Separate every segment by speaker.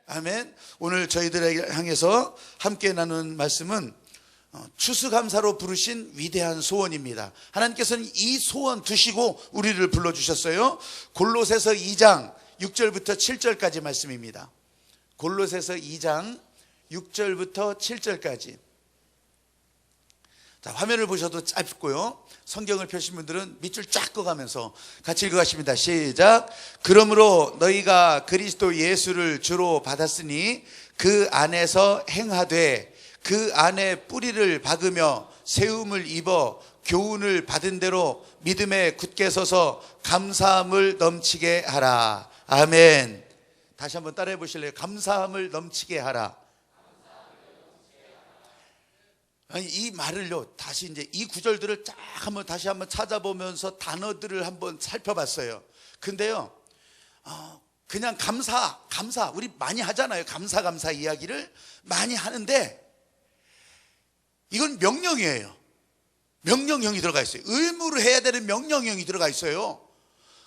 Speaker 1: 아멘. 오늘 저희들에게 향해서 함께 나눈 말씀은 추수감사로 부르신 위대한 소원입니다. 하나님께서는 이 소원 두시고 우리를 불러주셨어요. 골로새서 2장 6절부터 7절까지 말씀입니다. 골로새서 2장 6절부터 7절까지. 자, 화면을 보셔도 짧고요. 성경을 펴신 분들은 밑줄 쫙 꺼가면서 같이 읽어가십니다. 시작. 그러므로 너희가 그리스도 예수를 주로 받았으니 그 안에서 행하되 그 안에 뿌리를 박으며 세움을 입어 교훈을 받은 대로 믿음에 굳게 서서 감사함을 넘치게 하라. 아멘. 다시 한번 따라해 보실래요? 감사함을 넘치게 하라. 아니, 이 말을요, 다시 이제 이 구절들을 쫙 다시 한번 찾아보면서 단어들을 한번 살펴봤어요. 근데요, 그냥 감사, 우리 많이 하잖아요. 감사 이야기를 많이 하는데, 이건 명령이에요. 명령형이 들어가 있어요. 의무로 해야 되는 명령형이 들어가 있어요.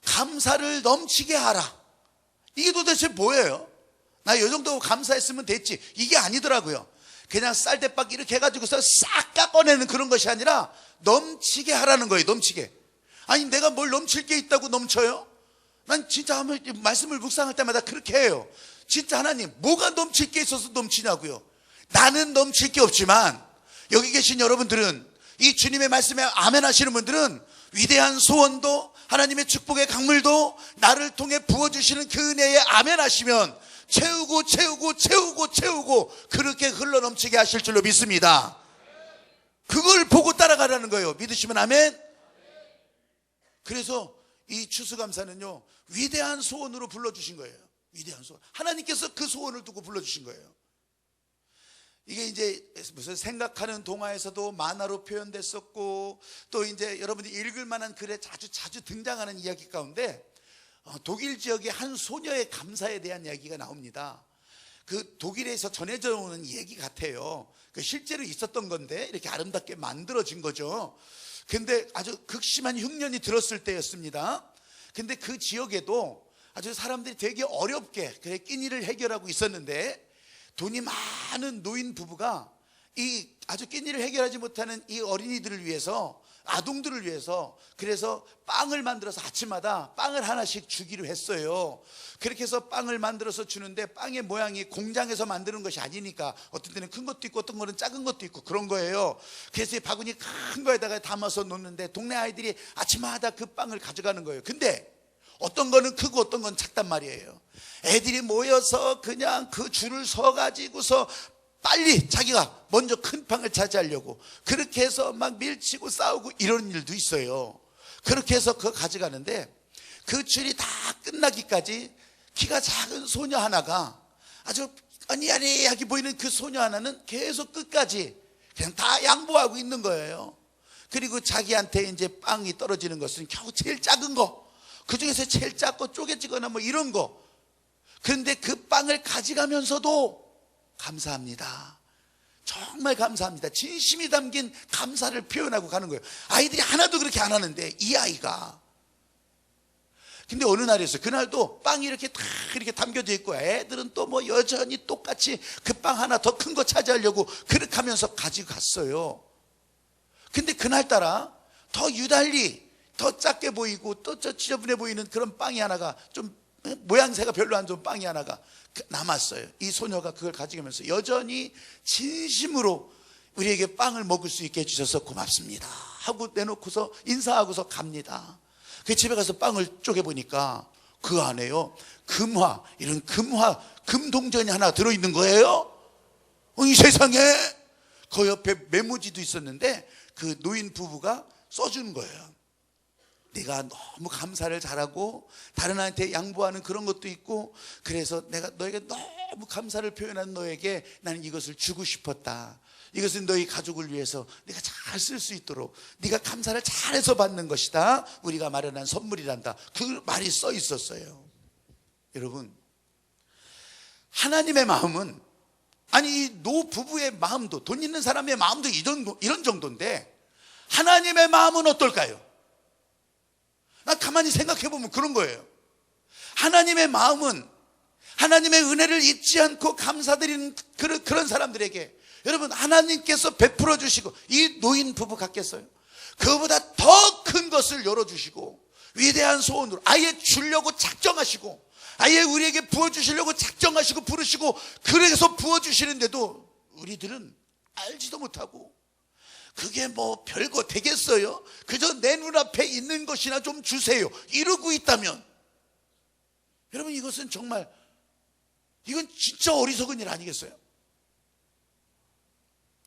Speaker 1: 감사를 넘치게 하라. 이게 도대체 뭐예요? 나 이 정도 감사했으면 됐지. 이게 아니더라고요. 그냥 쌀대박 이렇게 해가지고서 싹 깎아내는 그런 것이 아니라 넘치게 하라는 거예요. 넘치게. 아니, 내가 뭘 넘칠 게 있다고 넘쳐요? 난 진짜 말씀을 묵상할 때마다 그렇게 해요. 진짜 하나님, 뭐가 넘칠 게 있어서 넘치냐고요. 나는 넘칠 게 없지만 여기 계신 여러분들은, 이 주님의 말씀에 아멘 하시는 분들은 위대한 소원도 하나님의 축복의 강물도 나를 통해 부어주시는 그 은혜에 아멘 하시면 채우고 그렇게 흘러넘치게 하실 줄로 믿습니다. 그걸 보고 따라가라는 거예요. 믿으시면 아멘. 그래서 이 추수감사는요, 위대한 소원으로 불러주신 거예요. 위대한 소원. 하나님께서 그 소원을 두고 불러주신 거예요. 이게 이제 무슨 생각하는 동화에서도 만화로 표현됐었고, 또 이제 여러분들이 읽을 만한 글에 자주 등장하는 이야기 가운데 독일 지역의 한 소녀의 감사에 대한 이야기가 나옵니다. 그 독일에서 전해져 오는 얘기 같아요. 실제로 있었던 건데 이렇게 아름답게 만들어진 거죠. 근데 아주 극심한 흉년이 들었을 때였습니다. 근데 그 지역에도 아주 사람들이 되게 어렵게 그래 끼니를 해결하고 있었는데, 돈이 많은 노인 부부가 이 아주 끼니를 해결하지 못하는 이 어린이들을 위해서, 아동들을 위해서, 그래서 빵을 만들어서 아침마다 빵을 하나씩 주기로 했어요. 그렇게 해서 빵을 만들어서 주는데, 빵의 모양이 공장에서 만드는 것이 아니니까 어떤 때는 큰 것도 있고 어떤 거는 작은 것도 있고 그런 거예요. 그래서 이 바구니 큰 거에다가 담아서 놓는데 동네 아이들이 아침마다 그 빵을 가져가는 거예요. 근데 어떤 거는 크고 어떤 건 작단 말이에요. 애들이 모여서 그냥 그 줄을 서가지고서 빨리 자기가 먼저 큰 빵을 차지하려고 그렇게 해서 막 밀치고 싸우고 이런 일도 있어요. 그렇게 해서 그거 가져가는데, 그 줄이 다 끝나기까지 키가 작은 소녀 하나가, 아주 아니아니하게 보이는 그 소녀 하나는 계속 끝까지 그냥 다 양보하고 있는 거예요. 그리고 자기한테 이제 빵이 떨어지는 것은 겨우 제일 작은 거, 그 중에서 제일 작고 쪼개지거나 뭐 이런 거. 그런데 그 빵을 가져가면서도 감사합니다, 정말 감사합니다, 진심이 담긴 감사를 표현하고 가는 거예요. 아이들이 하나도 그렇게 안 하는데 이 아이가. 근데 어느 날이었어요. 그날도 빵이 이렇게 다 이렇게 담겨져 있고 애들은 또 뭐 여전히 똑같이 그 빵 하나 더 큰 거 차지하려고 그렇게 하면서 가지고 갔어요. 근데 그날따라 더 유달리 더 작게 보이고 또 저 지저분해 보이는 그런 빵이 하나가, 좀 모양새가 별로 안 좋은 빵이 하나가 남았어요. 이 소녀가 그걸 가져가면서 여전히 진심으로 우리에게 빵을 먹을 수 있게 해주셔서 고맙습니다 하고 내놓고서 인사하고서 갑니다. 그 집에 가서 빵을 쪼개보니까 그 안에요, 이런 금동전이 하나 들어있는 거예요. 이 세상에. 그 옆에 메모지도 있었는데 그 노인 부부가 써주는 거예요. 네가 너무 감사를 잘하고 다른 아이한테 양보하는 그런 것도 있고, 그래서 내가 너에게 너무 감사를 표현한 너에게 나는 이것을 주고 싶었다. 이것은 너희 가족을 위해서 네가 잘 쓸 수 있도록 네가 감사를 잘해서 받는 것이다. 우리가 마련한 선물이란다. 그 말이 써 있었어요. 여러분, 하나님의 마음은, 아니 이 노부부의 마음도, 돈 있는 사람의 마음도 이런 정도인데 하나님의 마음은 어떨까요? 나 가만히 생각해 보면 그런 거예요. 하나님의 마음은 하나님의 은혜를 잊지 않고 감사드리는 그런 사람들에게 여러분 하나님께서 베풀어 주시고, 이 노인 부부 같겠어요? 그보다 더 큰 것을 열어주시고 위대한 소원으로 아예 주려고 작정하시고, 아예 우리에게 부어주시려고 작정하시고 부르시고, 그래서 부어주시는데도 우리들은 알지도 못하고 그게 뭐 별거 되겠어요? 그저 내 눈앞에 있는 것이나 좀 주세요 이러고 있다면, 여러분 이것은 정말, 이건 진짜 어리석은 일 아니겠어요?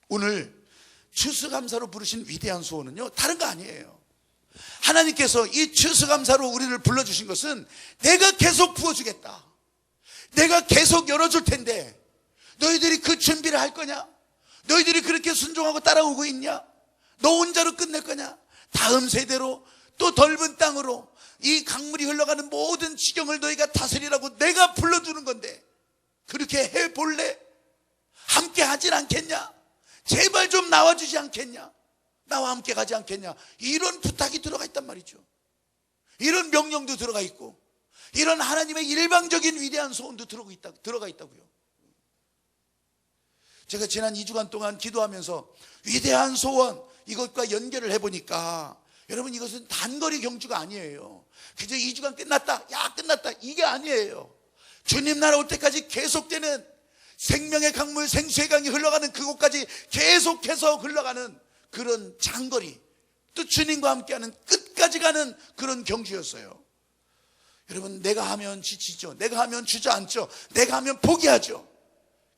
Speaker 1: 오늘 추수감사로 부르신 위대한 소원은요, 다른 거 아니에요. 하나님께서 이 추수감사로 우리를 불러주신 것은 내가 계속 부어주겠다, 내가 계속 열어줄 텐데 너희들이 그 준비를 할 거냐? 너희들이 그렇게 순종하고 따라오고 있냐? 너 혼자로 끝낼 거냐? 다음 세대로 또 넓은 땅으로 이 강물이 흘러가는 모든 지경을 너희가 다스리라고 내가 불러주는 건데 그렇게 해볼래? 함께 하진 않겠냐? 제발 좀 나와주지 않겠냐? 나와 함께 가지 않겠냐? 이런 부탁이 들어가 있단 말이죠. 이런 명령도 들어가 있고, 이런 하나님의 일방적인 위대한 소원도 들어가 있다고요. 제가 지난 2주간 동안 기도하면서 위대한 소원, 이것과 연결을 해보니까 여러분 이것은 단거리 경주가 아니에요. 그저 2주간 끝났다, 야 끝났다, 이게 아니에요. 주님 나라 올 때까지 계속되는 생명의 강물, 생수의 강이 흘러가는 그곳까지 계속해서 흘러가는 그런 장거리, 또 주님과 함께하는 끝까지 가는 그런 경주였어요. 여러분 내가 하면 지치죠, 내가 하면 주저앉죠, 내가 하면 포기하죠.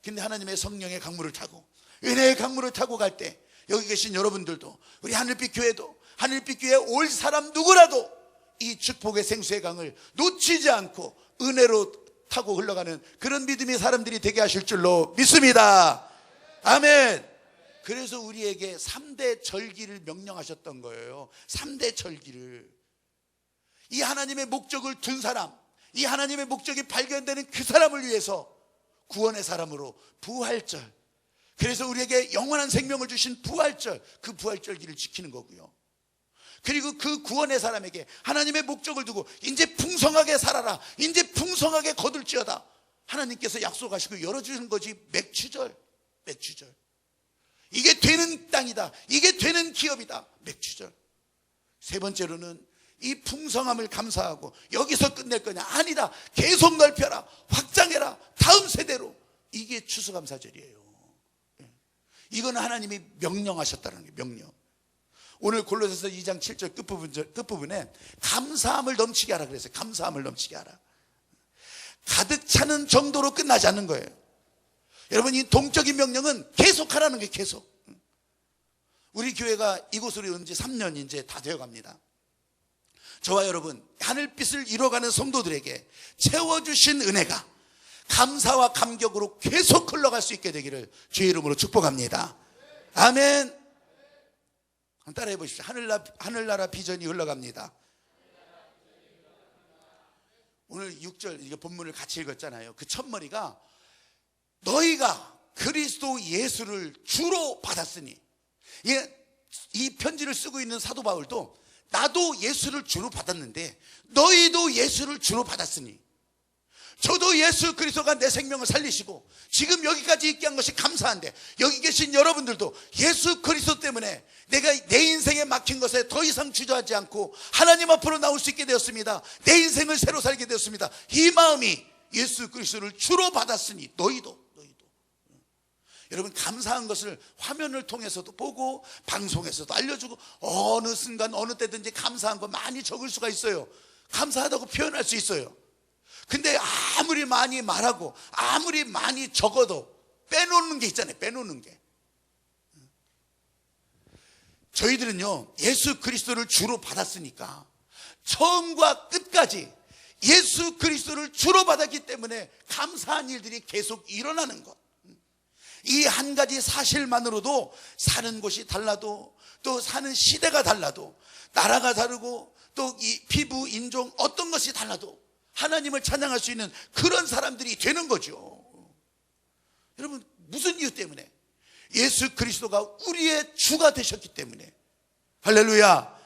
Speaker 1: 근데 하나님의 성령의 강물을 타고, 은혜의 강물을 타고 갈 때 여기 계신 여러분들도, 우리 하늘빛 교회도, 하늘빛 교회에 올 사람 누구라도 이 축복의 생수의 강을 놓치지 않고 은혜로 타고 흘러가는 그런 믿음의 사람들이 되게 하실 줄로 믿습니다. 아멘. 그래서 우리에게 3대 절기를 명령하셨던 거예요. 3대 절기를. 이 하나님의 목적을 둔 사람, 이 하나님의 목적이 발견되는 그 사람을 위해서 구원의 사람으로 부활절, 그래서 우리에게 영원한 생명을 주신 부활절, 그 부활절기를 지키는 거고요. 그리고 그 구원의 사람에게 하나님의 목적을 두고 이제 풍성하게 살아라, 이제 풍성하게 거둘지어다, 하나님께서 약속하시고 열어주는 것이 맥추절. 맥추절. 이게 되는 땅이다, 이게 되는 기업이다, 맥추절. 세 번째로는 이 풍성함을 감사하고 여기서 끝낼 거냐? 아니다, 계속 넓혀라, 확장해라, 다음 세대로. 이게 추수감사절이에요. 이건 하나님이 명령하셨다는 게 명령. 오늘 골로새서 2장 7절 끝부분에 감사함을 넘치게 하라 그랬어요. 감사함을 넘치게 하라. 가득 차는 정도로 끝나지 않는 거예요. 여러분 이 동적인 명령은 계속 하라는 게 계속. 우리 교회가 이곳으로 온 지 3년 이제 다 되어갑니다. 저와 여러분 하늘빛을 이뤄가는 성도들에게 채워주신 은혜가 감사와 감격으로 계속 흘러갈 수 있게 되기를 주의 이름으로 축복합니다. 아멘. 따라해 보십시오. 하늘나라 비전이 흘러갑니다. 오늘 6절 이게 본문을 같이 읽었잖아요. 그 첫머리가 너희가 그리스도 예수를 주로 받았으니, 이 편지를 쓰고 있는 사도 바울도 나도 예수를 주로 받았는데 너희도 예수를 주로 받았으니, 저도 예수 그리스도가 내 생명을 살리시고 지금 여기까지 있게 한 것이 감사한데, 여기 계신 여러분들도 예수 그리스도 때문에 내가 내 인생에 막힌 것에 더 이상 주저하지 않고 하나님 앞으로 나올 수 있게 되었습니다. 내 인생을 새로 살게 되었습니다. 이 마음이 예수 그리스도를 주로 받았으니 너희도. 여러분 감사한 것을 화면을 통해서도 보고 방송에서도 알려주고 어느 순간 어느 때든지 감사한 거 많이 적을 수가 있어요. 감사하다고 표현할 수 있어요. 근데 아무리 많이 말하고 아무리 많이 적어도 빼놓는 게 있잖아요. 빼놓는 게. 저희들은요 예수 그리스도를 주로 받았으니까 처음과 끝까지 예수 그리스도를 주로 받았기 때문에 감사한 일들이 계속 일어나는 것. 이 한 가지 사실만으로도 사는 곳이 달라도, 또 사는 시대가 달라도, 나라가 다르고 또 이 피부, 인종 어떤 것이 달라도 하나님을 찬양할 수 있는 그런 사람들이 되는 거죠. 여러분 무슨 이유 때문에? 예수 그리스도가 우리의 주가 되셨기 때문에. 할렐루야.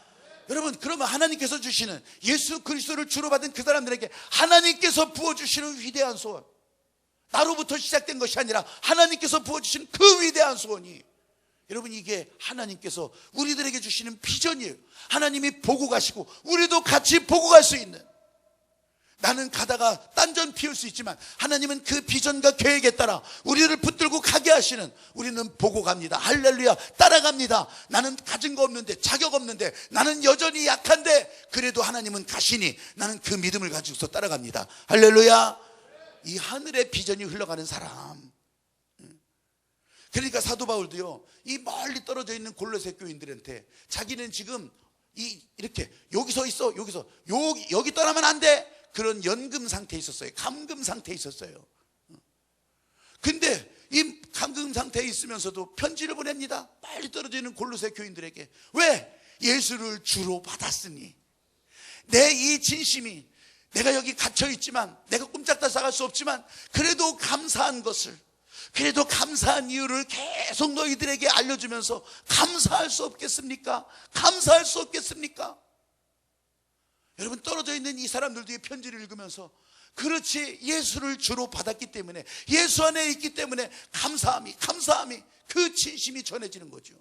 Speaker 1: 여러분, 그러면 하나님께서 주시는, 예수 그리스도를 주로 받은 그 사람들에게 하나님께서 부어주시는 위대한 소원, 나로부터 시작된 것이 아니라 하나님께서 부어주시는 그 위대한 소원이, 여러분, 이게 하나님께서 우리들에게 주시는 비전이에요. 하나님이 보고 가시고 우리도 같이 보고 갈 수 있는, 나는 가다가 딴전 피울 수 있지만 하나님은 그 비전과 계획에 따라 우리를 붙들고 가게 하시는, 우리는 보고 갑니다. 할렐루야. 따라갑니다. 나는 가진 거 없는데, 자격 없는데, 나는 여전히 약한데 그래도 하나님은 가시니 나는 그 믿음을 가지고서 따라갑니다. 할렐루야. 이 하늘의 비전이 흘러가는 사람. 그러니까 사도 바울도요, 이 멀리 떨어져 있는 골로새 교인들한테 자기는 지금 이렇게 여기서 있어, 여기 떠나면 안 돼, 그런 연금 상태에 있었어요. 감금 상태에 있었어요. 근데 이 감금 상태에 있으면서도 편지를 보냅니다. 빨리 떨어져 있는 골로새 교인들에게. 왜? 예수를 주로 받았으니 내 이 진심이, 내가 여기 갇혀 있지만, 내가 꼼짝도 나갈 수 없지만 그래도 감사한 것을, 그래도 감사한 이유를 계속 너희들에게 알려주면서 감사할 수 없겠습니까? 감사할 수 없겠습니까? 여러분, 떨어져 있는 이 사람들도 이 편지를 읽으면서, 그렇지, 예수를 주로 받았기 때문에, 예수 안에 있기 때문에 감사함이 그 진심이 전해지는 거죠.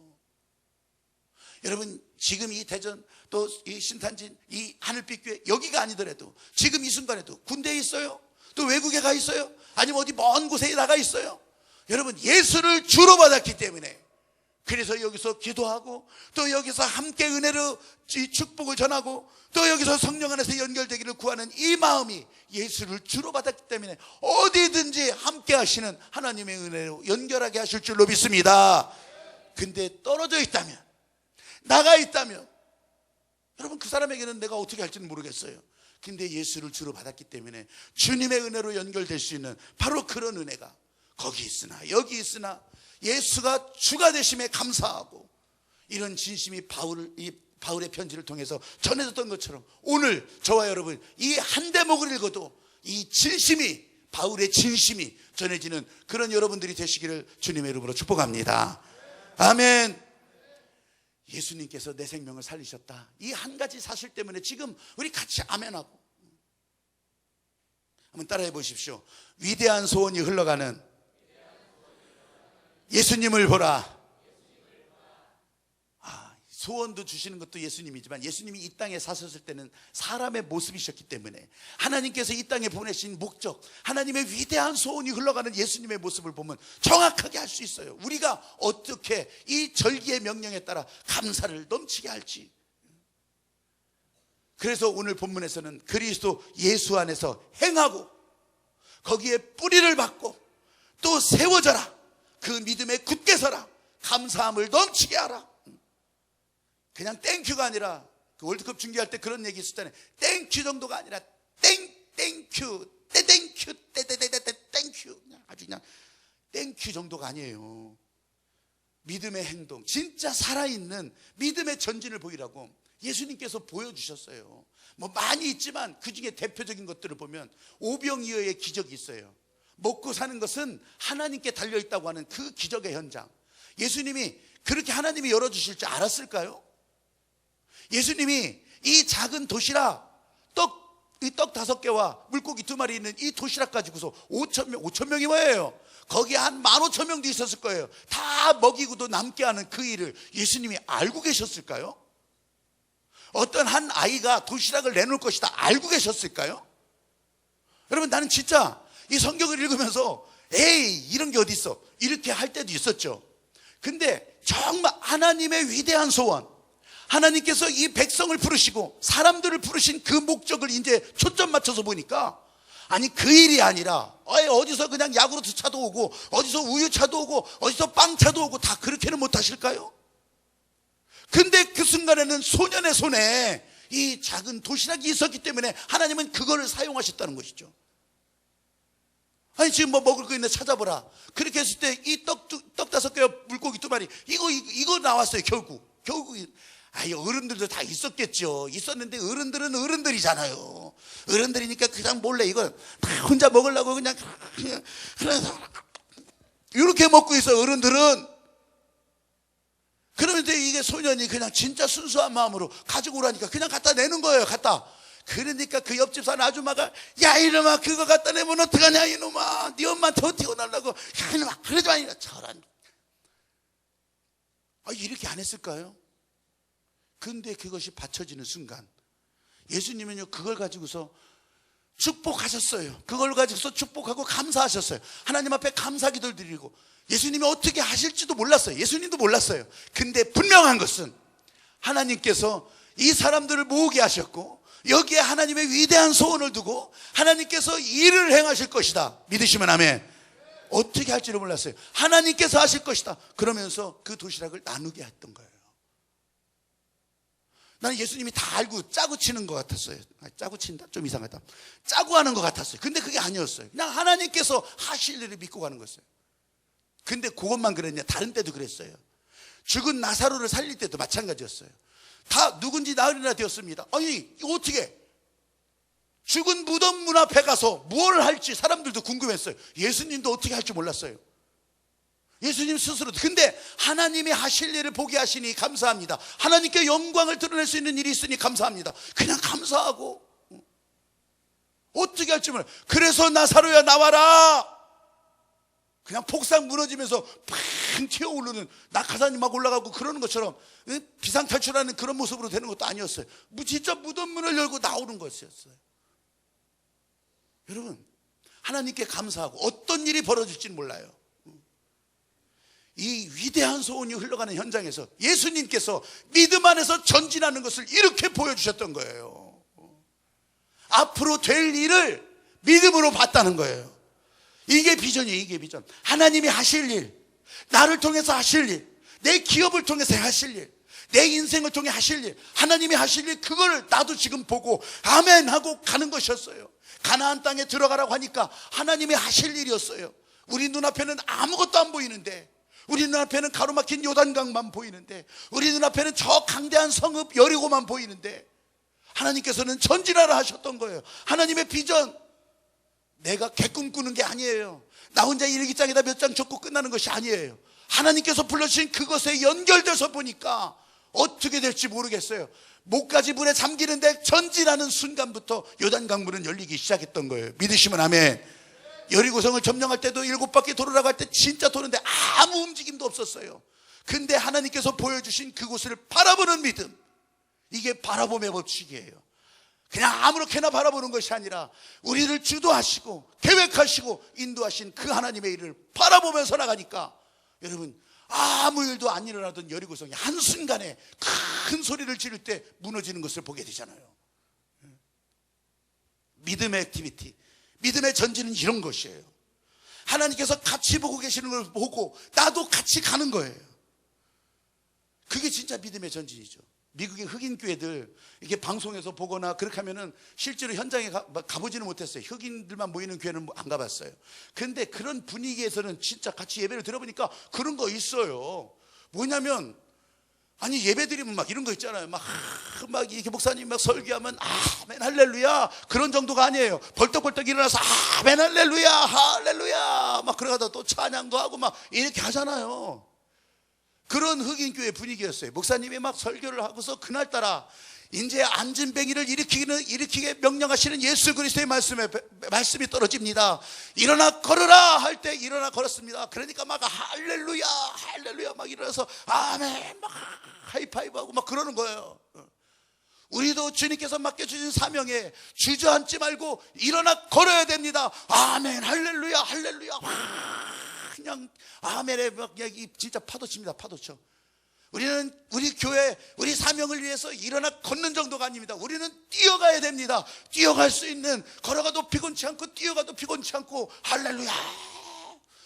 Speaker 1: 여러분, 지금 이 대전, 또 이 신탄진, 이 하늘빛 교회, 여기가 아니더라도 지금 이 순간에도 군대에 있어요, 또 외국에 가 있어요, 아니면 어디 먼 곳에 나가 있어요. 여러분, 예수를 주로 받았기 때문에, 그래서 여기서 기도하고, 또 여기서 함께 은혜로 축복을 전하고, 또 여기서 성령 안에서 연결되기를 구하는 이 마음이 예수를 주로 받았기 때문에 어디든지 함께 하시는 하나님의 은혜로 연결하게 하실 줄로 믿습니다. 근데 떨어져 있다면, 나가 있다면, 여러분, 그 사람에게는 내가 어떻게 할지는 모르겠어요. 근데 예수를 주로 받았기 때문에 주님의 은혜로 연결될 수 있는 바로 그런 은혜가 거기 있으나 여기 있으나 예수가 주가 되심에 감사하고, 이런 진심이 바울의 편지를 통해서 전해졌던 것처럼, 오늘 저와 여러분 이 한 대목을 읽어도 이 진심이, 바울의 진심이 전해지는 그런 여러분들이 되시기를 주님의 이름으로 축복합니다. 아멘. 예수님께서 내 생명을 살리셨다, 이 한 가지 사실 때문에 지금 우리 같이 아멘하고 한번 따라해 보십시오. 위대한 소원이 흘러가는 예수님을 보라. 소원도 주시는 것도 예수님이지만, 예수님이 이 땅에 사셨을 때는 사람의 모습이셨기 때문에 하나님께서 이 땅에 보내신 목적, 하나님의 위대한 소원이 흘러가는 예수님의 모습을 보면 정확하게 알 수 있어요. 우리가 어떻게 이 절기의 명령에 따라 감사를 넘치게 할지. 그래서 오늘 본문에서는 그리스도 예수 안에서 행하고 거기에 뿌리를 받고 또 세워져라, 그 믿음에 굳게 서라, 감사함을 넘치게 하라. 그냥 땡큐가 아니라, 그 월드컵 중계할 때 그런 얘기 있었잖아요. 땡큐 정도가 아니라 땡큐 땡큐, 아주 그냥 땡큐 정도가 아니에요. 믿음의 행동, 진짜 살아있는 믿음의 전진을 보이라고 예수님께서 보여주셨어요. 뭐 많이 있지만 그 중에 대표적인 것들을 보면 오병이어의 기적이 있어요. 먹고 사는 것은 하나님께 달려있다고 하는 그 기적의 현장. 예수님이 그렇게 하나님이 열어주실 줄 알았을까요? 예수님이 이 작은 도시락, 이 떡 5개와 물고기 2마리 있는 이 도시락 가지고서 5,000명이 뭐예요? 거기에 한 15,000명도 있었을 거예요. 다 먹이고도 남게 하는 그 일을 예수님이 알고 계셨을까요? 어떤 한 아이가 도시락을 내놓을 것이다 알고 계셨을까요? 여러분, 나는 진짜 이 성경을 읽으면서 에이, 이런 게 어디 있어, 이렇게 할 때도 있었죠. 근데 정말 하나님의 위대한 소원, 하나님께서 이 백성을 부르시고 사람들을 부르신 그 목적을 이제 초점 맞춰서 보니까, 아니 그 일이 아니라 어디서 그냥 야구르트 차도 오고, 어디서 우유 차도 오고, 어디서 빵 차도 오고, 다 그렇게는 못 하실까요? 근데 그 순간에는 소년의 손에 이 작은 도시락이 있었기 때문에 하나님은 그거를 사용하셨다는 것이죠. 아니 지금 뭐 먹을 거 있나 찾아보라. 그렇게 했을 때 이 떡 5개와 물고기 2마리 이거 나왔어요. 결국 어른들도 다 있었겠죠. 있었는데 어른들은 어른들이잖아요. 어른들이니까 그냥 몰래 이거 다 혼자 먹으려고 그냥 이렇게 먹고 있어요. 어른들은. 그런데 이게 소년이 그냥 진짜 순수한 마음으로 가지고 오라니까 그냥 갖다 내는 거예요. 그러니까 그 옆집 사는 아줌마가, 야 이놈아 그거 갖다 내면 어떡하냐 이놈아, 네 엄마한테 어떻게 혼날라고, 야 이놈아 그러지 마. 저런, 이렇게 안 했을까요? 근데 그것이 받쳐지는 순간 예수님은요 그걸 가지고서 축복하셨어요. 그걸 가지고서 축복하고 감사하셨어요. 하나님 앞에 감사기도를 드리고, 예수님이 어떻게 하실지도 몰랐어요. 예수님도 몰랐어요. 근데 분명한 것은 하나님께서 이 사람들을 모으게 하셨고, 여기에 하나님의 위대한 소원을 두고 하나님께서 일을 행하실 것이다. 믿으시면 아멘. 어떻게 할지를 몰랐어요. 하나님께서 하실 것이다. 그러면서 그 도시락을 나누게 했던 거예요. 나는 예수님이 다 알고 짜고 치는 것 같았어요. 짜고 친다? 좀 이상하다. 짜고 하는 것 같았어요. 근데 그게 아니었어요. 그냥 하나님께서 하실 일을 믿고 가는 거였어요. 근데 그것만 그랬냐? 다른 때도 그랬어요. 죽은 나사로를 살릴 때도 마찬가지였어요. 다 누군지 나으리나 되었습니다. 아니 이거 어떻게, 죽은 무덤 문 앞에 가서 뭘 할지 사람들도 궁금했어요. 예수님도 어떻게 할지 몰랐어요. 예수님 스스로도. 근데 하나님이 하실 일을 보게 하시니 감사합니다. 하나님께 영광을 드러낼 수 있는 일이 있으니 감사합니다. 그냥 감사하고, 어떻게 할지 몰라요. 그래서 나사로야 나와라, 그냥 폭삭 무너지면서 팡 튀어오르는 낙하산이 막 올라가고 그러는 것처럼 비상탈출하는 그런 모습으로 되는 것도 아니었어요. 진짜 무덤 문을 열고 나오는 것이었어요. 여러분, 하나님께 감사하고 어떤 일이 벌어질지는 몰라요. 이 위대한 소원이 흘러가는 현장에서 예수님께서 믿음 안에서 전진하는 것을 이렇게 보여주셨던 거예요. 앞으로 될 일을 믿음으로 봤다는 거예요. 이게 비전이에요. 이게 비전. 하나님이 하실 일, 나를 통해서 하실 일, 내 기업을 통해서 하실 일, 내 인생을 통해 하실 일, 하나님이 하실 일, 그걸 나도 지금 보고 아멘 하고 가는 것이었어요. 가나안 땅에 들어가라고 하니까 하나님이 하실 일이었어요. 우리 눈앞에는 아무것도 안 보이는데, 우리 눈앞에는 가로막힌 요단강만 보이는데, 우리 눈앞에는 저 강대한 성읍 여리고만 보이는데, 하나님께서는 전진하라 하셨던 거예요. 하나님의 비전, 내가 개꿈 꾸는 게 아니에요. 나 혼자 일기장에다 몇 장 적고 끝나는 것이 아니에요. 하나님께서 불러주신 그것에 연결돼서 보니까 어떻게 될지 모르겠어요. 목까지 물에 잠기는데 전진하는 순간부터 요단강물은 열리기 시작했던 거예요. 믿으시면 아멘. 여리고성을 점령할 때도 7바퀴 돌으라고 할 때 진짜 도는데 아무 움직임도 없었어요. 근데 하나님께서 보여주신 그곳을 바라보는 믿음, 이게 바라봄의 법칙이에요. 그냥 아무렇게나 바라보는 것이 아니라 우리를 주도하시고 계획하시고 인도하신 그 하나님의 일을 바라보면서 나가니까, 여러분, 아무 일도 안 일어나던 여리고성이 한순간에 큰 소리를 지를 때 무너지는 것을 보게 되잖아요. 믿음의 액티비티, 믿음의 전진은 이런 것이에요. 하나님께서 같이 보고 계시는 걸 보고 나도 같이 가는 거예요. 그게 진짜 믿음의 전진이죠. 미국의 흑인 교회들 이렇게 방송에서 보거나 그렇게 하면은 실제로 현장에 가보지는 못했어요. 흑인들만 모이는 교회는 안 가봤어요. 근데 그런 분위기에서는 진짜 같이 예배를 들어보니까 그런 거 있어요. 뭐냐면, 아니 예배드리면 막 이런 거 있잖아요. 막 이렇게 목사님 막 설교하면 아멘 할렐루야, 그런 정도가 아니에요. 벌떡벌떡 일어나서 아멘 할렐루야 할렐루야 막 그러다가 또 찬양도 하고 막 이렇게 하잖아요. 그런 흑인교회 분위기였어요. 목사님이 막 설교를 하고서 그날따라 이제 앉은뱅이를 일으키게 명령하시는 예수 그리스도의 말씀이 떨어집니다. 일어나 걸으라 할 때 일어나 걸었습니다. 그러니까 막 할렐루야 할렐루야 막 일어나서 아멘 막 하이파이브하고 막 그러는 거예요. 우리도 주님께서 맡겨주신 사명에 주저앉지 말고 일어나 걸어야 됩니다. 아멘 할렐루야 할렐루야 그냥 아멘에 막 진짜 파도칩니다. 파도쳐. 우리는 우리 교회, 우리 사명을 위해서 일어나 걷는 정도가 아닙니다. 우리는 뛰어가야 됩니다. 뛰어갈 수 있는, 걸어가도 피곤치 않고 뛰어가도 피곤치 않고 할렐루야.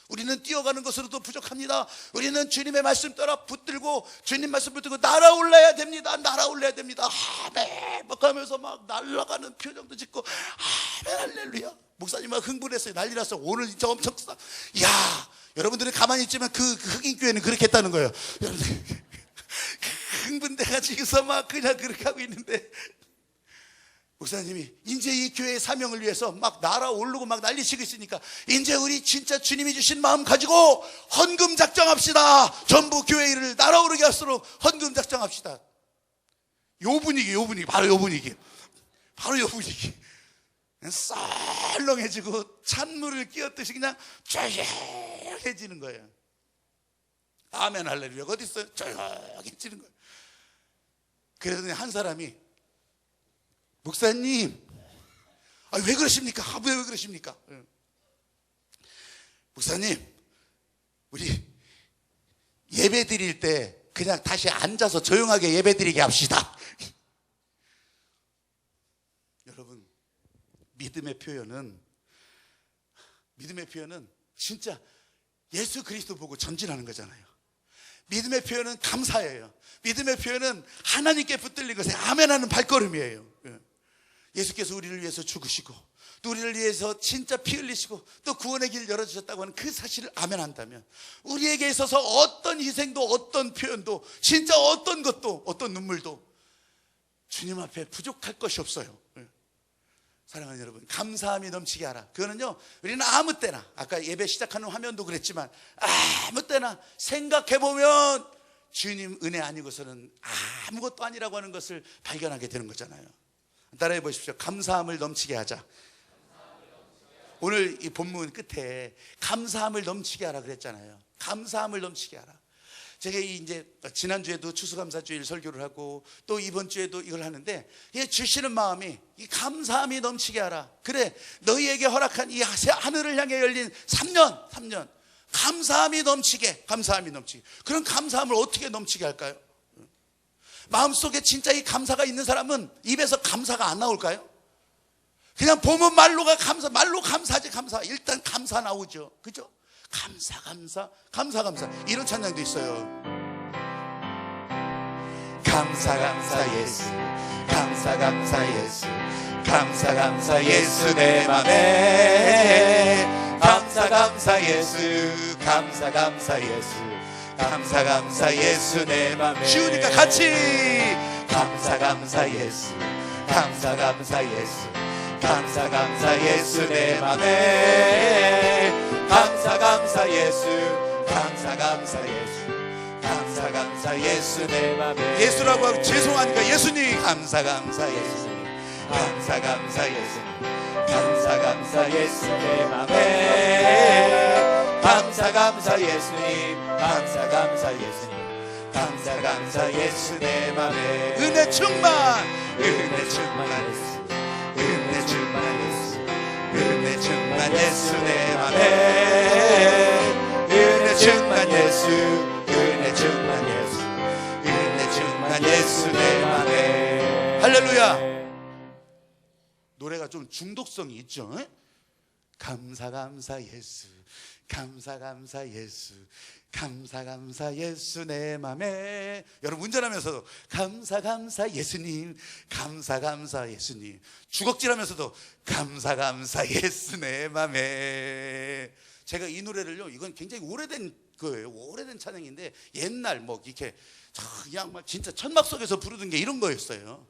Speaker 1: 우리는 뛰어가는 것으로도 부족합니다. 우리는 주님의 말씀 따라 붙들고 주님 말씀 붙들고 날아올라야 됩니다. 날아올라야 됩니다. 아멘 막 하면서 막 날아가는 표정도 짓고 아멘 할렐루야. 목사님 막 흥분했어요. 난리 났어. 오늘 진짜 엄청 야, 여러분들은 가만히 있지만 그 흑인 교회는 그렇게 했다는 거예요. 흥분돼가지고서 막 그냥 그렇게 하고 있는데, 목사님이 이제 이 교회의 사명을 위해서 막 날아오르고 막 난리치고 있으니까 이제 우리 진짜 주님이 주신 마음 가지고 헌금 작정합시다. 전부 교회 일을 날아오르게 할수록 헌금 작정합시다. 요 분위기, 바로 요 분위기. 썰렁해지고 찬물을 끼얹듯이 그냥 조용해지는 거예요. 아멘 할렐루야가 어디 있어요? 조용해지는 거예요. 그러더니 한 사람이, 목사님, 왜 그러십니까? 왜 그러십니까? 목사님, 우리 예배 드릴 때 그냥 다시 앉아서 조용하게 예배 드리게 합시다. 여러분, 믿음의 표현은 진짜 예수 그리스도 보고 전진하는 거잖아요. 믿음의 표현은 감사예요. 믿음의 표현은 하나님께 붙들린 것에 아멘하는 발걸음이에요. 예수께서 우리를 위해서 죽으시고 또 우리를 위해서 진짜 피 흘리시고 또 구원의 길 열어주셨다고 하는 그 사실을 아멘한다면 우리에게 있어서 어떤 희생도 어떤 표현도 진짜 어떤 것도 어떤 눈물도 주님 앞에 부족할 것이 없어요. 사랑하는 여러분, 감사함이 넘치게 하라. 그거는요, 우리는 아무 때나, 아까 예배 시작하는 화면도 그랬지만 아무 때나 생각해보면 주님 은혜 아니고서는 아무것도 아니라고 하는 것을 발견하게 되는 거잖아요. 따라해 보십시오. 감사함을 넘치게 하자. 오늘 이 본문 끝에 감사함을 넘치게 하라 그랬잖아요. 감사함을 넘치게 하라. 제가 이제 지난주에도 추수감사주일 설교를 하고 또 이번 주에도 이걸 하는데, 주시는 마음이 이 감사함이 넘치게 하라. 그래, 너희에게 허락한 이 하늘을 향해 열린 3년 감사함이 넘치게. 그런 감사함을 어떻게 넘치게 할까요? 마음속에 진짜 이 감사가 있는 사람은 입에서 감사가 안 나올까요? 그냥 보면 말로 감사하지. 일단 감사 나오죠. 그죠? 감사. 이런 찬양도 있어요. 감사 예수, 감사 예수, 감사 예수 내 맘에. 감사 예수, 감사 예수, 감사 예수 내 맘에. 쉬우니까 같이. 감사 예수, 감사 예수, 감사 예수 내 맘에. 감사 예수, 감사 예수 내 맘에. 예수라고 하고 죄송하니까 예수님. 감사 예수, 감사 예수, 감사 예수 내 맘에. 감사 예수님, 감사 예수님, 감사 예수 내 맘에. 은혜 충만 예수, 은혜 충만 예수 내 맘에. 은혜 충만 예수, 은혜 충만 예수 내 맘에. 할렐루야. 노래가 좀 중독성이 있죠. 감사 예수, 감사 예수, 감사 예수 내 맘에. 여러분 운전하면서도 감사 예수님, 감사 예수님. 주걱질하면서도 감사 예수 내 맘에. 제가 이 노래를요, 이건 굉장히 오래된 거예요. 오래된 찬양인데 옛날 이렇게 그냥 막 진짜 천막 속에서 부르던 게 이런 거였어요.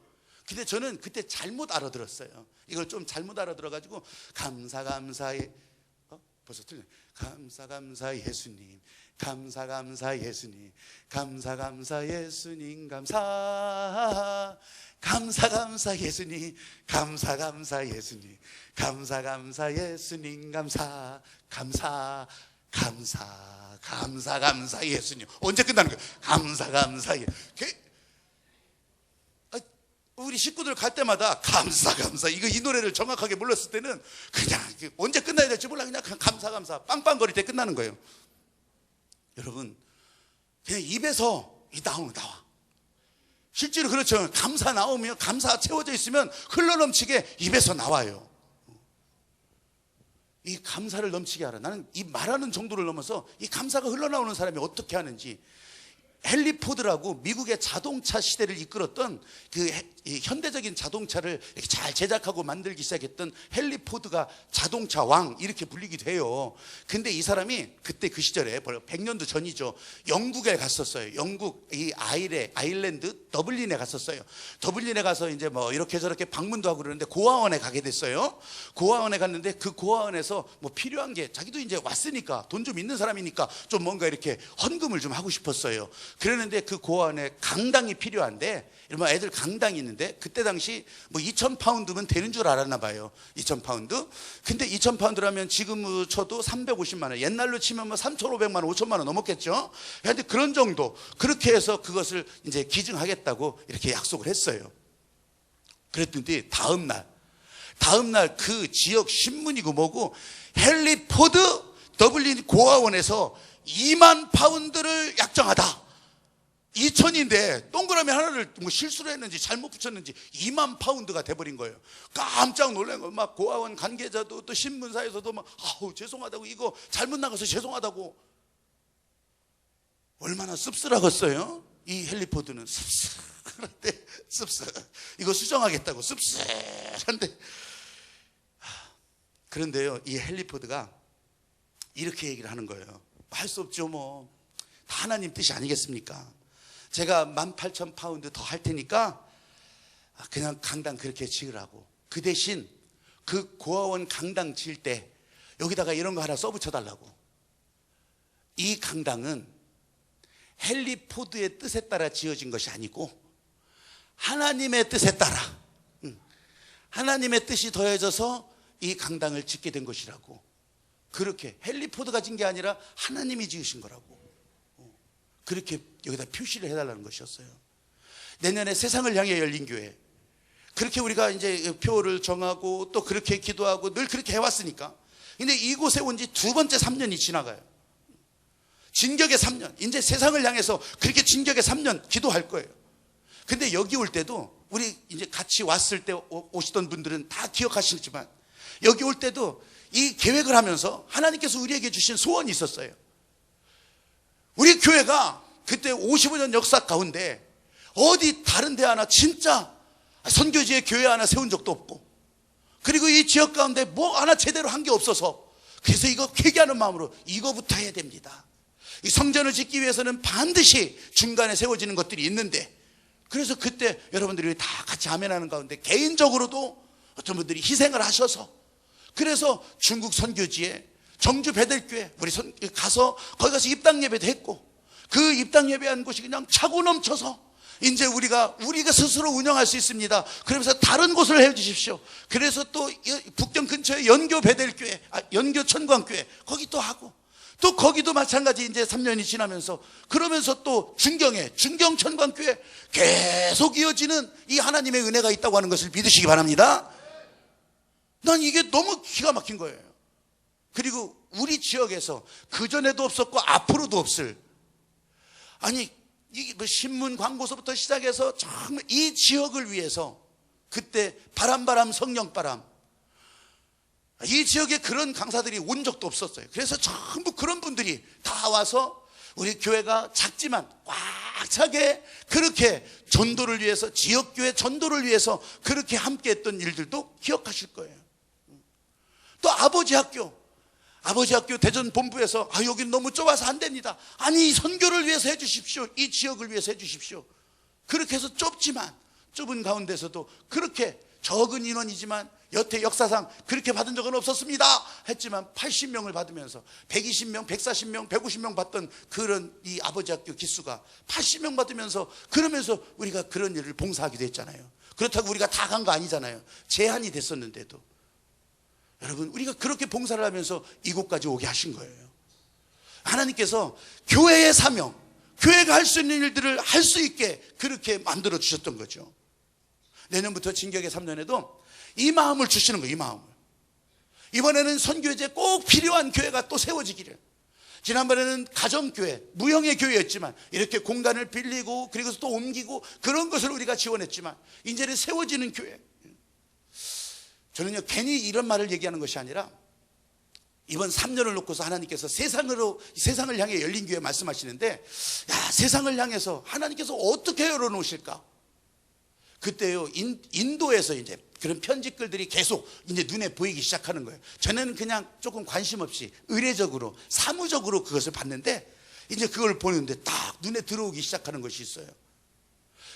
Speaker 1: 근데 저는 그때 잘못 알아들었어요. 이걸 좀 잘못 알아들어가지고 감사 벌써 틀려. 감사 예수님, 감사 예수님, 감사 예수님, 감사 예수님, 감사 예수님, 감사 예수님, 감사 예수님. 언제 끝나는 거예요? 감사 예. 우리 식구들 갈 때마다 감사 이 노래를 정확하게 불렀을 때는 그냥 언제 끝나야 될지 몰라. 그냥 감사 빵빵거릴 때 끝나는 거예요. 여러분, 그냥 입에서 나와. 실제로 그렇죠. 감사 나오면, 감사 채워져 있으면 흘러넘치게 입에서 나와요. 이 감사를 넘치게 하라. 나는 이 말하는 정도를 넘어서 이 감사가 흘러나오는 사람이 어떻게 하는지, 헨리 포드라고 미국의 자동차 시대를 이끌었던 이 현대적인 자동차를 이렇게 잘 제작하고 만들기 시작했던 헨리 포드가 자동차 왕 이렇게 불리기도 해요. 근데 이 사람이 그때 그 시절에 100년도 전이죠. 영국에 갔었어요. 영국 이 아일랜드 더블린에 갔었어요. 더블린에 가서 이제 뭐 이렇게 저렇게 방문도 하고 그러는데 고아원에 가게 됐어요. 고아원에 갔는데 그 고아원에서 뭐 필요한 게 자기도 이제 왔으니까 돈 좀 있는 사람이니까 좀 뭔가 이렇게 헌금을 좀 하고 싶었어요. 그러는데 그 고아원에 강당이 필요한데 이런 애들 강당이 있는데 그때 당시 뭐 2,000파운드면 되는 줄 알았나 봐요. 2,000파운드. 근데 2,000파운드라면 지금 쳐도 350만 원. 옛날로 치면 뭐 3,500만 원, 5천만 원 넘었겠죠. 그런데 그런 정도 그렇게 해서 그것을 이제 기증하겠다고 이렇게 약속을 했어요. 그랬더니 다음날 그 지역 신문이고 뭐고 헨리 포드 더블린 고아원에서 2만 파운드를 약정하다. 2,000인데 동그라미 하나를 뭐 실수로 했는지 잘못 붙였는지 2만 파운드가 돼버린 거예요. 깜짝 놀란 거예요. 막 고아원 관계자도 또 신문사에서도 막 아우 죄송하다고, 이거 잘못 나가서 죄송하다고. 얼마나 씁쓸하겠어요. 이 헨리 포드는 씁쓸한데 이거 수정하겠다고 씁쓸한데. 그런데요, 이 헨리 포드가 이렇게 얘기를 하는 거예요. 할 수 없죠, 뭐 다 하나님 뜻이 아니겠습니까? 제가 18,000파운드 더 할 테니까 그냥 강당 그렇게 지으라고. 그 대신 그 고아원 강당 지을 때 여기다가 이런 거 하나 써붙여달라고. 이 강당은 헨리 포드의 뜻에 따라 지어진 것이 아니고 하나님의 뜻에 따라, 하나님의 뜻이 더해져서 이 강당을 짓게 된 것이라고. 그렇게 헨리 포드가 진 게 아니라 하나님이 지으신 거라고. 그렇게 여기다 표시를 해달라는 것이었어요. 내년에 세상을 향해 열린 교회, 그렇게 우리가 이제 표를 정하고 또 그렇게 기도하고 늘 그렇게 해왔으니까. 근데 이곳에 온 지 두 번째 3년이 지나가요. 진격의 3년. 이제 세상을 향해서 그렇게 진격의 3년 기도할 거예요. 근데 여기 올 때도 우리 이제 같이 왔을 때 오시던 분들은 다 기억하시지만 여기 올 때도 이 계획을 하면서 하나님께서 우리에게 주신 소원이 있었어요. 우리 교회가 그때 55년 역사 가운데 어디 다른 데 하나 진짜 선교지에 교회 하나 세운 적도 없고, 그리고 이 지역 가운데 뭐 하나 제대로 한 게 없어서, 그래서 이거 회개하는 마음으로 이거부터 해야 됩니다. 이 성전을 짓기 위해서는 반드시 중간에 세워지는 것들이 있는데, 그래서 그때 여러분들이 다 같이 아멘하는 가운데 개인적으로도 어떤 분들이 희생을 하셔서, 그래서 중국 선교지에 정주 베델교회 우리 가서 거기 가서 입당 예배도 했고, 그 입당 예배한 곳이 그냥 차고 넘쳐서 이제 우리가 스스로 운영할 수 있습니다. 그러면서 다른 곳을 해 주십시오. 그래서 또 북경 근처에 연교 베델교회, 연교 천광교회 거기 또 하고, 또 거기도 마찬가지 이제 3년이 지나면서, 그러면서 또 중경 천광교회 계속 이어지는 이 하나님의 은혜가 있다고 하는 것을 믿으시기 바랍니다. 난 이게 너무 기가 막힌 거예요. 그리고 우리 지역에서 그전에도 없었고 앞으로도 없을, 아니 이게 뭐 신문 광고서부터 시작해서 정말 이 지역을 위해서 그때 바람 성령바람, 이 지역에 그런 강사들이 온 적도 없었어요. 그래서 전부 그런 분들이 다 와서 우리 교회가 작지만 꽉 차게 그렇게 전도를 위해서, 지역교회 전도를 위해서 그렇게 함께 했던 일들도 기억하실 거예요. 또 아버지 학교 대전 본부에서 여기는 너무 좁아서 안 됩니다. 아니 선교를 위해서 해 주십시오. 이 지역을 위해서 해 주십시오. 그렇게 해서 좁지만 좁은 가운데서도 그렇게 적은 인원이지만 여태 역사상 그렇게 받은 적은 없었습니다 했지만 80명을 받으면서 120명, 140명, 150명 받던 그런 이 아버지 학교 기수가 80명 받으면서, 그러면서 우리가 그런 일을 봉사하기도 했잖아요. 그렇다고 우리가 다 간 거 아니잖아요. 제한이 됐었는데도. 여러분, 우리가 그렇게 봉사를 하면서 이곳까지 오게 하신 거예요. 하나님께서 교회의 사명, 교회가 할 수 있는 일들을 할 수 있게 그렇게 만들어 주셨던 거죠. 내년부터 진격의 3년에도 이 마음을 주시는 거예요. 이 마음을. 이번에는 선교제 꼭 필요한 교회가 또 세워지기를. 지난번에는 가정교회, 무형의 교회였지만 이렇게 공간을 빌리고 그리고 또 옮기고 그런 것을 우리가 지원했지만 이제는 세워지는 교회. 저는요 괜히 이런 말을 얘기하는 것이 아니라 이번 3년을 놓고서 하나님께서 세상을 향해 열린 교회 말씀하시는데, 야, 세상을 향해서 하나님께서 어떻게 열어놓으실까? 그때요, 인도에서 이제 그런 편지글들이 계속 이제 눈에 보이기 시작하는 거예요. 전에는 그냥 조금 관심 없이 의례적으로, 사무적으로 그것을 봤는데, 이제 그걸 보는데 딱 눈에 들어오기 시작하는 것이 있어요.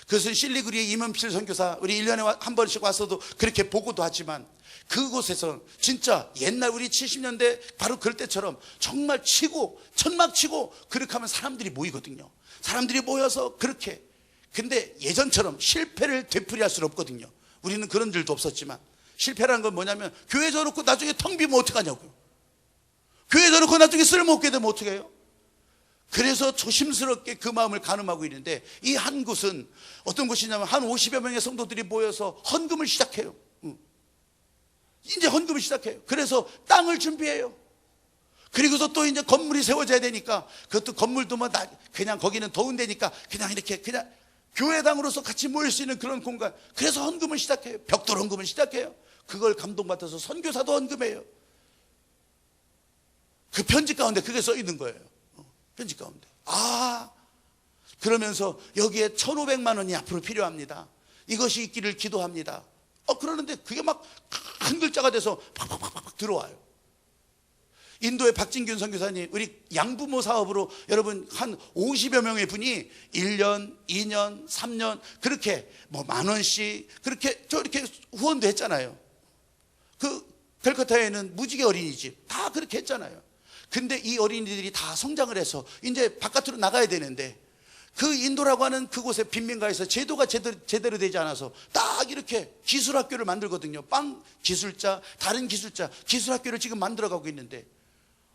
Speaker 1: 그것은 실리구리의 임은필 선교사, 우리 1년에 한 번씩 와서도 그렇게 보고도 하지만, 그곳에서 진짜 옛날 우리 70년대 바로 그럴 때처럼 정말 치고 천막 치고 그렇게 하면 사람들이 모이거든요. 사람들이 모여서 그렇게. 근데 예전처럼 실패를 되풀이할 수는 없거든요. 우리는 그런 일도 없었지만, 실패라는 건 뭐냐면 교회 져놓고 나중에 텅 비면 어떡하냐고요. 교회 져놓고 나중에 쓸모없게 되면 어떡해요? 그래서 조심스럽게 그 마음을 가늠하고 있는데, 이 한 곳은 어떤 곳이냐면 한 50여 명의 성도들이 모여서 헌금을 시작해요. 이제 헌금을 시작해요. 그래서 땅을 준비해요. 그리고서 또 이제 건물이 세워져야 되니까, 그것도 건물도 뭐 그냥 거기는 더운 데니까 그냥 이렇게 그냥 교회당으로서 같이 모일 수 있는 그런 공간. 그래서 헌금을 시작해요. 벽돌 헌금을 시작해요. 그걸 감동받아서 선교사도 헌금해요. 그 편지 가운데 그게 써 있는 거예요. 편지 가운데. 그러면서 여기에 1,500만 원이 앞으로 필요합니다. 이것이 있기를 기도합니다. 그러는데 그게 막 큰 글자가 돼서 팍팍팍팍 들어와요. 인도의 박진균 선교사님, 우리 양부모 사업으로 여러분 한 50여 명의 분이 1년, 2년, 3년 그렇게 뭐 10,000원씩 그렇게 저렇게 후원도 했잖아요. 그 캘커타에는 무지개 어린이집 다 그렇게 했잖아요. 근데 이 어린이들이 다 성장을 해서 이제 바깥으로 나가야 되는데, 그 인도라고 하는 그곳의 빈민가에서 제도가 제대로 되지 않아서 딱 이렇게 기술학교를 만들거든요. 빵 기술자, 다른 기술자, 기술학교를 지금 만들어가고 있는데,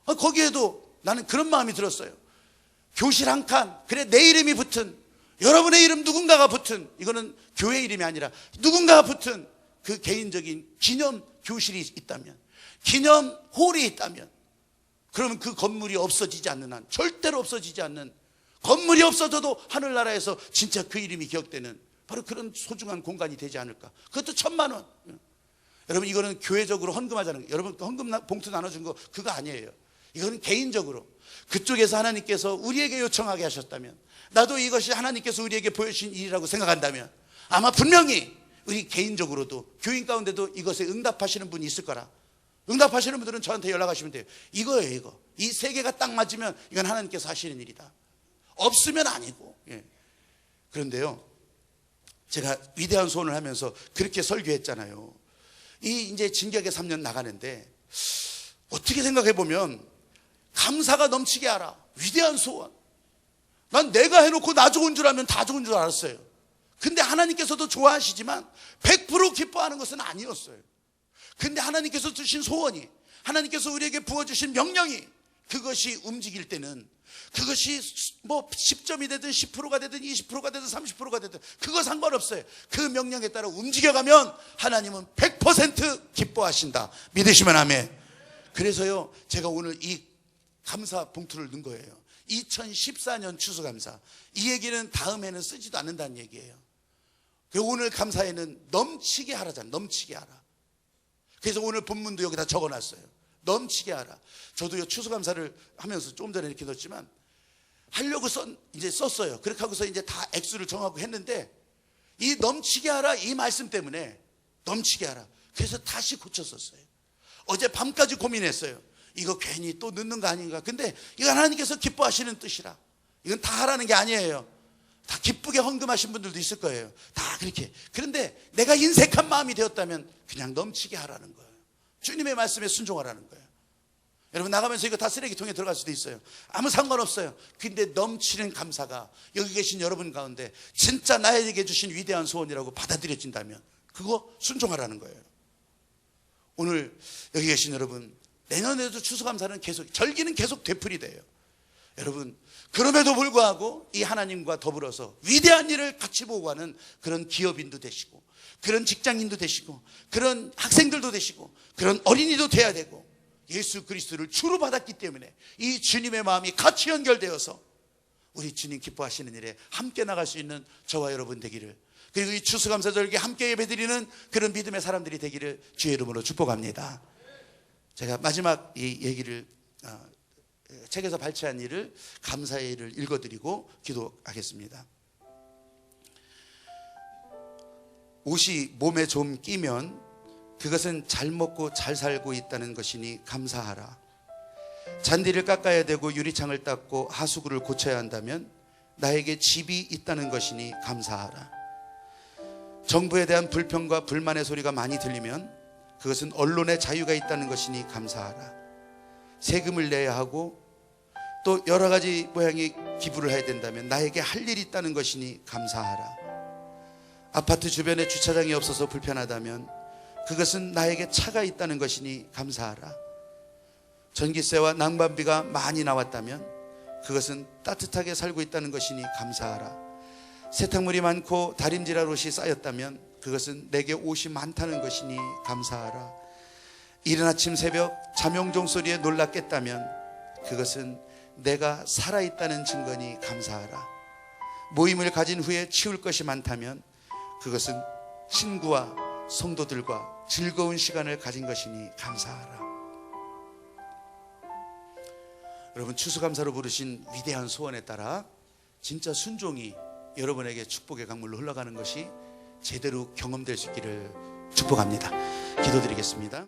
Speaker 1: 거기에도 나는 그런 마음이 들었어요. 교실 한 칸, 그래 내 이름이 붙은, 여러분의 이름 누군가가 붙은, 이거는 교회 이름이 아니라 누군가가 붙은 그 개인적인 기념 교실이 있다면, 기념 홀이 있다면, 그러면 그 건물이 없어지지 않는 한, 절대로 없어지지 않는, 건물이 없어져도 하늘나라에서 진짜 그 이름이 기억되는 바로 그런 소중한 공간이 되지 않을까. 그것도 1,000만 원. 여러분, 이거는 교회적으로 헌금하자는 거예요. 여러분 헌금 봉투 나눠준 거 그거 아니에요. 이거는 개인적으로 그쪽에서 하나님께서 우리에게 요청하게 하셨다면, 나도 이것이 하나님께서 우리에게 보여주신 일이라고 생각한다면, 아마 분명히 우리 개인적으로도 교인 가운데도 이것에 응답하시는 분이 있을 거라. 응답하시는 분들은 저한테 연락하시면 돼요. 이거예요, 이거. 이 세 개가 딱 맞으면 이건 하나님께서 하시는 일이다. 없으면 아니고. 그런데요, 제가 위대한 소원을 하면서 그렇게 설교했잖아요. 이제 진격의 3년 나가는데, 어떻게 생각해 보면 감사가 넘치게 하라. 위대한 소원. 난 내가 해놓고 나 좋은 줄 알면 다 좋은 줄 알았어요. 근데 하나님께서도 좋아하시지만 100% 기뻐하는 것은 아니었어요. 근데 하나님께서 주신 소원이, 하나님께서 우리에게 부어주신 명령이, 그것이 움직일 때는, 그것이 뭐 10점이 되든 10%가 되든 20%가 되든 30%가 되든 그거 상관없어요. 그 명령에 따라 움직여가면 하나님은 100% 기뻐하신다. 믿으시면 아멘. 그래서요, 제가 오늘 이 감사 봉투를 넣은 거예요. 2014년 추수감사. 이 얘기는 다음에는 쓰지도 않는다는 얘기예요. 그리고 오늘 감사에는 넘치게 하라잖아요. 넘치게 하라. 그래서 오늘 본문도 여기다 적어놨어요. 넘치게 하라. 저도요, 추수감사를 하면서 조금 전에 이렇게 넣었지만, 하려고 이제 썼어요. 그렇게 하고서 이제 다 액수를 정하고 했는데, 이 넘치게 하라, 이 말씀 때문에 넘치게 하라. 그래서 다시 고쳤었어요. 어제 밤까지 고민했어요. 이거 괜히 또 넣는 거 아닌가. 근데 이건 하나님께서 기뻐하시는 뜻이라. 이건 다 하라는 게 아니에요. 다 기쁘게 헌금하신 분들도 있을 거예요. 다 그렇게. 그런데 내가 인색한 마음이 되었다면 그냥 넘치게 하라는 거예요. 주님의 말씀에 순종하라는 거예요. 여러분, 나가면서 이거 다 쓰레기통에 들어갈 수도 있어요. 아무 상관없어요. 근데 넘치는 감사가 여기 계신 여러분 가운데 진짜 나에게 주신 위대한 소원이라고 받아들여진다면 그거 순종하라는 거예요. 오늘 여기 계신 여러분, 내년에도 추수감사는 계속, 절기는 계속 되풀이돼요. 여러분, 그럼에도 불구하고 이 하나님과 더불어서 위대한 일을 같이 보고 가는 그런 기업인도 되시고, 그런 직장인도 되시고, 그런 학생들도 되시고, 그런 어린이도 돼야 되고, 예수 그리스도를 주로 받았기 때문에 이 주님의 마음이 같이 연결되어서 우리 주님 기뻐하시는 일에 함께 나갈 수 있는 저와 여러분 되기를, 그리고 이 추수감사절기에 함께 예배드리는 그런 믿음의 사람들이 되기를 주의 이름으로 축복합니다. 제가 마지막 이 얘기를 책에서 발췌한 일을, 감사의 일을 읽어드리고 기도하겠습니다. 옷이 몸에 좀 끼면 그것은 잘 먹고 잘 살고 있다는 것이니 감사하라. 잔디를 깎아야 되고 유리창을 닦고 하수구를 고쳐야 한다면 나에게 집이 있다는 것이니 감사하라. 정부에 대한 불평과 불만의 소리가 많이 들리면 그것은 언론의 자유가 있다는 것이니 감사하라. 세금을 내야 하고 또 여러 가지 모양의 기부를 해야 된다면 나에게 할 일이 있다는 것이니 감사하라. 아파트 주변에 주차장이 없어서 불편하다면 그것은 나에게 차가 있다는 것이니 감사하라. 전기세와 난방비가 많이 나왔다면 그것은 따뜻하게 살고 있다는 것이니 감사하라. 세탁물이 많고 다림질할 옷이 쌓였다면 그것은 내게 옷이 많다는 것이니 감사하라. 이른 아침 새벽 잠용종 소리에 놀라 깼다면 그것은 내가 살아있다는 증거니 감사하라. 모임을 가진 후에 치울 것이 많다면 그것은 친구와 성도들과 즐거운 시간을 가진 것이니 감사하라. 여러분, 추수감사로 부르신 위대한 소원에 따라 진짜 순종이 여러분에게 축복의 강물로 흘러가는 것이 제대로 경험될 수 있기를 축복합니다. 기도드리겠습니다.